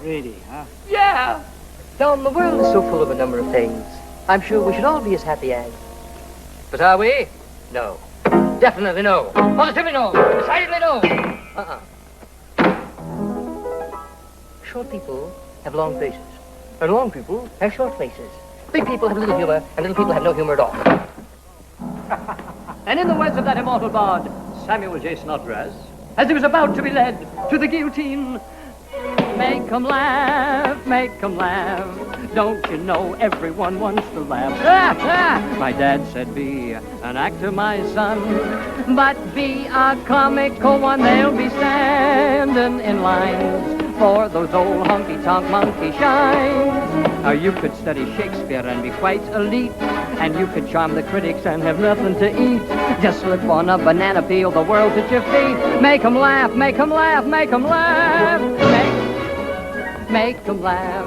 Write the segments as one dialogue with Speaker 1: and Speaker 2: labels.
Speaker 1: Really, huh?
Speaker 2: Yeah.
Speaker 3: Tom, the world is so full of a number of things. I'm sure we should all be as happy as. But are we? No. Definitely no. Positively no. Decidedly no. Short people have long faces. And long people have short faces. Big people have little humor, and little people have no humor at all.
Speaker 2: And in the words of that immortal bard, Samuel J. Snodgrass, as he was about to be led to the guillotine, make 'em laugh, make 'em laugh. Don't you know everyone wants to laugh? My dad said, be an actor, my son, but be a comical one. They'll be standing in lines for those old honky-tonk monkey shines. You could study Shakespeare and be quite elite, and you could charm the critics and have nothing to eat. Just slip on a banana peel, the world's at your feet. Make 'em laugh, make 'em laugh, make 'em laugh. Make 'em laugh.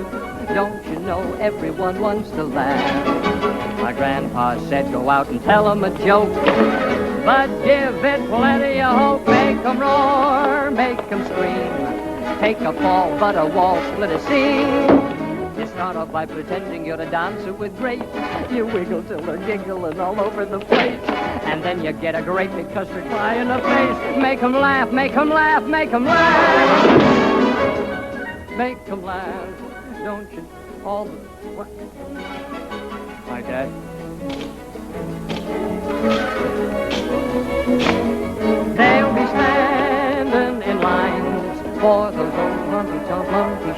Speaker 2: Don't you know everyone wants to laugh? My grandpa said go out and tell 'em a joke, but give it plenty of hope. Make 'em roar, make 'em scream. Take a fall, but a wall, split a seam. You start off by pretending you're a dancer with grace. You wiggle till they're giggling all over the place. And then you get a great big custard pie in the face. Make 'em laugh, make 'em laugh, make 'em laugh. Make 'em laugh. Don't you all the... What? My dad? They'll be standing in lines for those old honky-tonk monkey